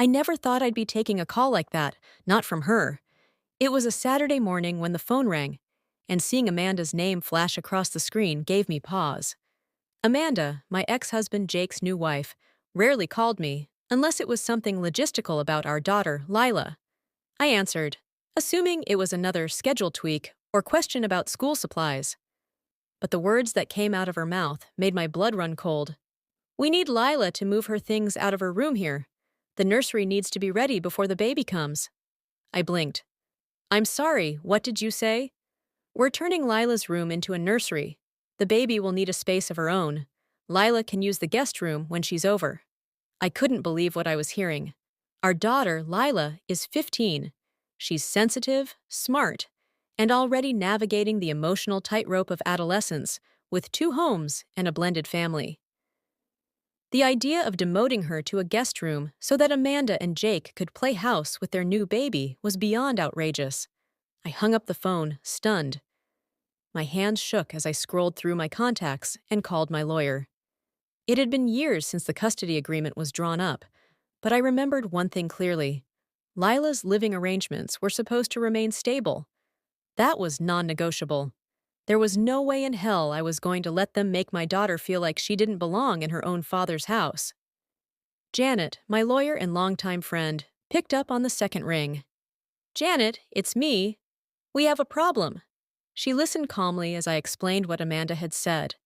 I never thought I'd be taking a call like that, not from her. It was a Saturday morning when the phone rang, and seeing Amanda's name flash across the screen gave me pause. Amanda, my ex-husband Jake's new wife, rarely called me, unless it was something logistical about our daughter, Lila. I answered, assuming it was another schedule tweak or question about school supplies. But the words that came out of her mouth made my blood run cold. We need Lila to move her things out of her room here. The nursery needs to be ready before the baby comes. I blinked. I'm sorry, what did you say? We're turning Lila's room into a nursery. The baby will need a space of her own. Lila can use the guest room when she's over. I couldn't believe what I was hearing. Our daughter, Lila, is 15. She's sensitive, smart, and already navigating the emotional tightrope of adolescence with 2 homes and a blended family. The idea of demoting her to a guest room so that Amanda and Jake could play house with their new baby was beyond outrageous. I hung up the phone, stunned. My hands shook as I scrolled through my contacts and called my lawyer. It had been years since the custody agreement was drawn up, but I remembered one thing clearly. Lila's living arrangements were supposed to remain stable. That was non-negotiable. There was no way in hell I was going to let them make my daughter feel like she didn't belong in her own father's house. Janet, my lawyer and longtime friend, picked up on the second ring. Janet, it's me. We have a problem. She listened calmly as I explained what Amanda had said.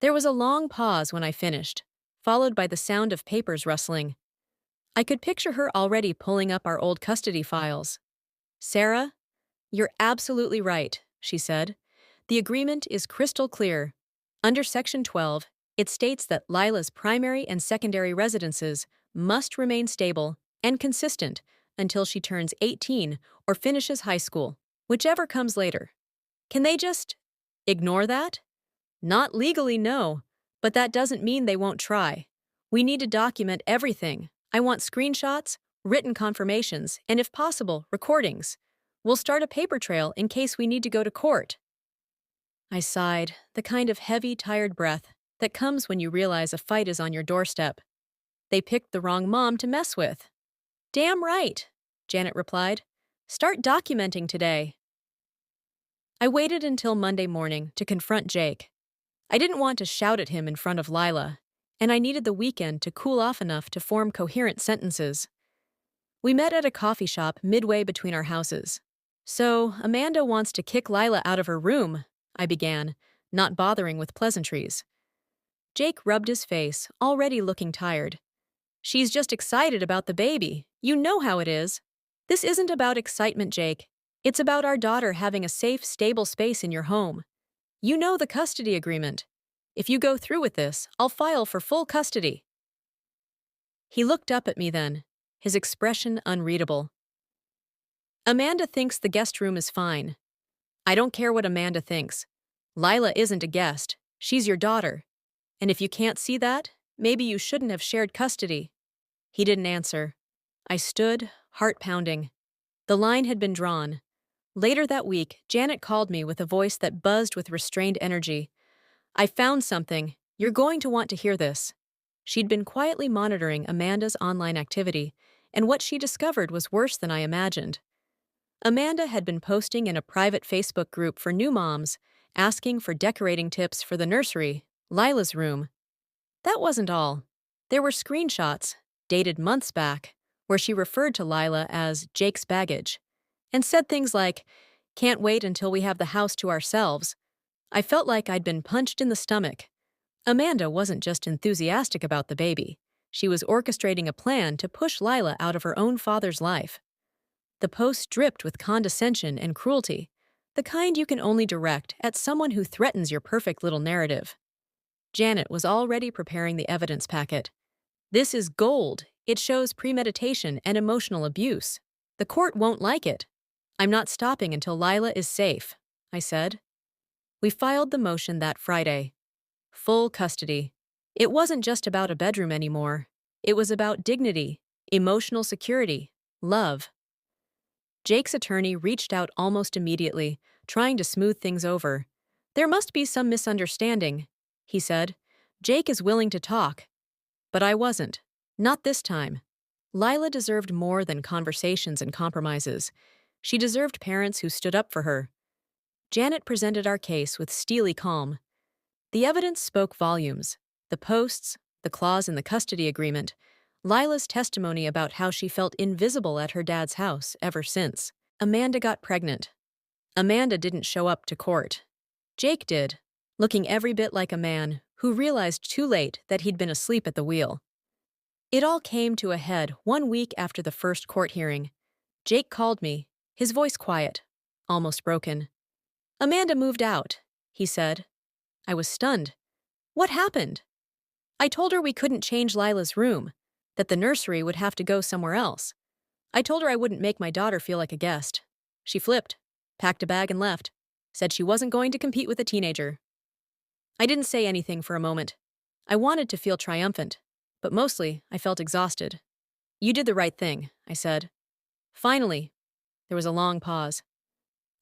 There was a long pause when I finished, followed by the sound of papers rustling. I could picture her already pulling up our old custody files. Sarah, you're absolutely right, she said. The agreement is crystal clear. Under Section 12, it states that Lila's primary and secondary residences must remain stable and consistent until she turns 18 or finishes high school, whichever comes later. Can they just ignore that? Not legally, no, but that doesn't mean they won't try. We need to document everything. I want screenshots, written confirmations, and if possible, recordings. We'll start a paper trail in case we need to go to court. I sighed, the kind of heavy, tired breath that comes when you realize a fight is on your doorstep. They picked the wrong mom to mess with. Damn right, Janet replied. Start documenting today. I waited until Monday morning to confront Jake. I didn't want to shout at him in front of Lila, and I needed the weekend to cool off enough to form coherent sentences. We met at a coffee shop midway between our houses. So, Amanda wants to kick Lila out of her room, I began, not bothering with pleasantries. Jake rubbed his face, already looking tired. She's just excited about the baby. You know how it is. This isn't about excitement, Jake. It's about our daughter having a safe, stable space in your home. You know the custody agreement. If you go through with this, I'll file for full custody. He looked up at me then, his expression unreadable. Amanda thinks the guest room is fine. I don't care what Amanda thinks. Lila isn't a guest. She's your daughter. And if you can't see that, maybe you shouldn't have shared custody. He didn't answer. I stood, heart pounding. The line had been drawn. Later that week, Janet called me with a voice that buzzed with restrained energy. I found something. You're going to want to hear this. She'd been quietly monitoring Amanda's online activity, and what she discovered was worse than I imagined. Amanda had been posting in a private Facebook group for new moms, asking for decorating tips for the nursery, Lila's room. That wasn't all. There were screenshots, dated months back, where she referred to Lila as Jake's baggage, and said things like, "Can't wait until we have the house to ourselves." I felt like I'd been punched in the stomach. Amanda wasn't just enthusiastic about the baby. She was orchestrating a plan to push Lila out of her own father's life. The post dripped with condescension and cruelty, the kind you can only direct at someone who threatens your perfect little narrative. Janet was already preparing the evidence packet. This is gold. It shows premeditation and emotional abuse. The court won't like it. I'm not stopping until Lila is safe, I said. We filed the motion that Friday. Full custody. It wasn't just about a bedroom anymore. It was about dignity, emotional security, love. Jake's attorney reached out almost immediately, trying to smooth things over. There must be some misunderstanding, he said. Jake is willing to talk. But I wasn't. Not this time. Lila deserved more than conversations and compromises. She deserved parents who stood up for her. Janet presented our case with steely calm. The evidence spoke volumes. The posts, the clause in the custody agreement, Lila's testimony about how she felt invisible at her dad's house ever since. Amanda got pregnant. Amanda didn't show up to court. Jake did, looking every bit like a man who realized too late that he'd been asleep at the wheel. It all came to a head 1 week after the first court hearing. Jake called me, his voice quiet, almost broken. "Amanda moved out," he said. I was stunned. "What happened?" "I told her we couldn't change Lila's room, that the nursery would have to go somewhere else. I told her I wouldn't make my daughter feel like a guest. She flipped, packed a bag and left, said she wasn't going to compete with a teenager." I didn't say anything for a moment. I wanted to feel triumphant, but mostly I felt exhausted. "You did the right thing," I said. Finally, there was a long pause.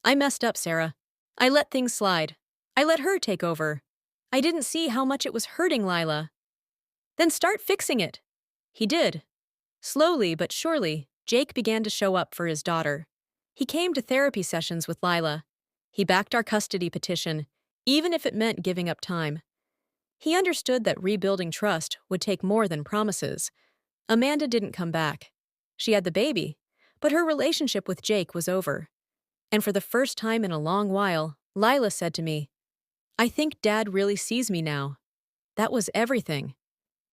"I messed up, Sarah. I let things slide. I let her take over. I didn't see how much it was hurting Lila." "Then start fixing it." He did. Slowly but surely, Jake began to show up for his daughter. He came to therapy sessions with Lila. He backed our custody petition, even if it meant giving up time. He understood that rebuilding trust would take more than promises. Amanda didn't come back. She had the baby, but her relationship with Jake was over. And for the first time in a long while, Lila said to me, "I think Dad really sees me now." That was everything.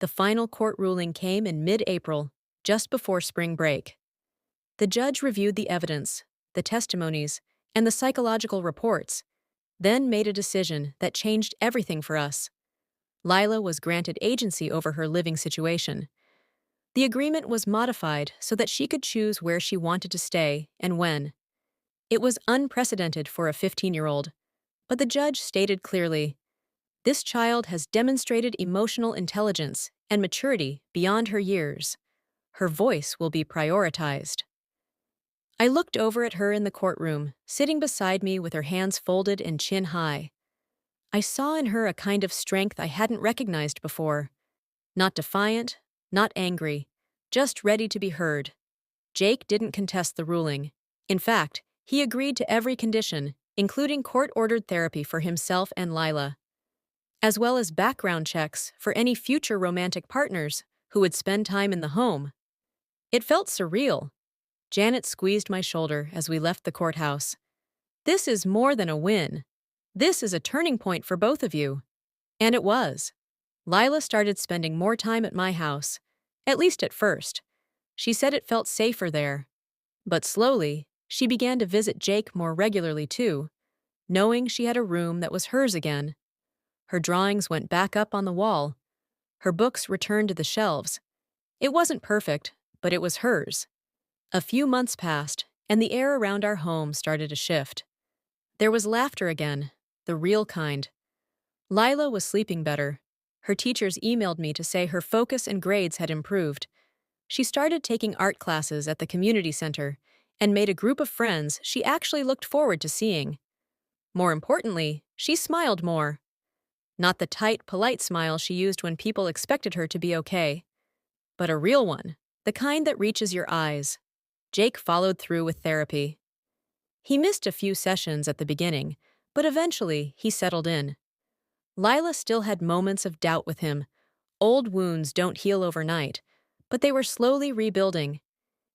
The final court ruling came in mid-April, just before spring break. The judge reviewed the evidence, the testimonies, and the psychological reports, then made a decision that changed everything for us. Lila was granted agency over her living situation. The agreement was modified so that she could choose where she wanted to stay and when. It was unprecedented for a 15-year-old, but the judge stated clearly, "This child has demonstrated emotional intelligence and maturity beyond her years. Her voice will be prioritized." I looked over at her in the courtroom, sitting beside me with her hands folded and chin high. I saw in her a kind of strength I hadn't recognized before. Not defiant, not angry, just ready to be heard. Jake didn't contest the ruling. In fact, he agreed to every condition, including court-ordered therapy for himself and Lila, as well as background checks for any future romantic partners who would spend time in the home. It felt surreal. Janet squeezed my shoulder as we left the courthouse. "This is more than a win. This is a turning point for both of you." And it was. Lila started spending more time at my house, at least at first. She said it felt safer there. But slowly, she began to visit Jake more regularly too, knowing she had a room that was hers again. Her drawings went back up on the wall. Her books returned to the shelves. It wasn't perfect, but it was hers. A few months passed, and the air around our home started to shift. There was laughter again, the real kind. Lila was sleeping better. Her teachers emailed me to say her focus and grades had improved. She started taking art classes at the community center and made a group of friends she actually looked forward to seeing. More importantly, she smiled more. Not the tight, polite smile she used when people expected her to be okay, but a real one, the kind that reaches your eyes. Jake followed through with therapy. He missed a few sessions at the beginning, but eventually he settled in. Lila still had moments of doubt with him. Old wounds don't heal overnight, but they were slowly rebuilding.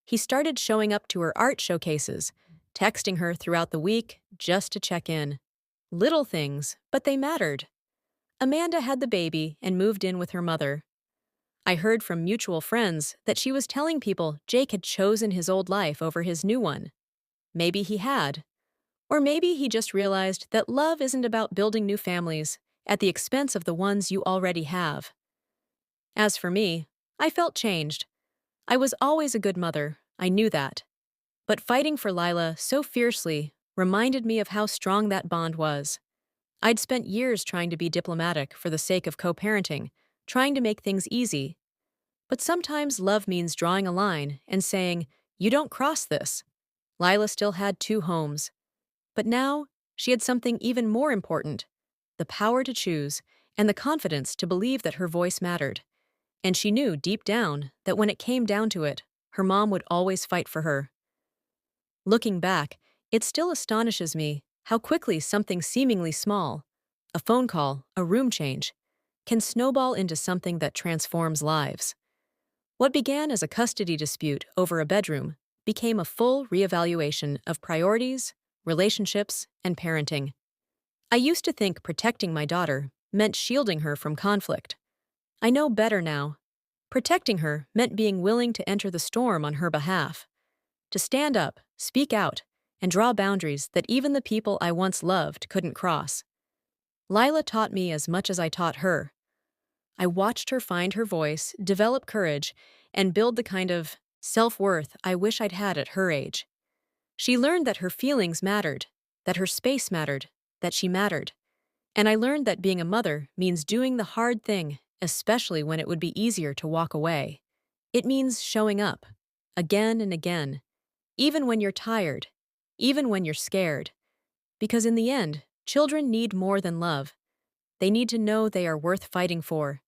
He started showing up to her art showcases, texting her throughout the week just to check in. Little things, but they mattered. Amanda had the baby and moved in with her mother. I heard from mutual friends that she was telling people Jake had chosen his old life over his new one. Maybe he had. Or maybe he just realized that love isn't about building new families at the expense of the ones you already have. As for me, I felt changed. I was always a good mother, I knew that. But fighting for Lila so fiercely reminded me of how strong that bond was. I'd spent years trying to be diplomatic for the sake of co-parenting, trying to make things easy. But sometimes love means drawing a line and saying, "You don't cross this." Lila still had 2 homes. But now, she had something even more important, the power to choose and the confidence to believe that her voice mattered. And she knew deep down that when it came down to it, Her mom would always fight for her. Looking back, it still astonishes me how quickly something seemingly small, a phone call, a room change, can snowball into something that transforms lives. What began as a custody dispute over a bedroom became a full reevaluation of priorities, relationships, and parenting. I used to think protecting my daughter meant shielding her from conflict. I know better now. Protecting her meant being willing to enter the storm on her behalf, to stand up, speak out, and draw boundaries that even the people I once loved couldn't cross. Lila taught me as much as I taught her. I watched her find her voice, develop courage, and build the kind of self-worth I wish I'd had at her age. She learned that her feelings mattered, that her space mattered, that she mattered. And I learned that being a mother means doing the hard thing, especially when it would be easier to walk away. It means showing up, again and again, even when you're tired, even when you're scared. Because in the end, children need more than love. They need to know they are worth fighting for,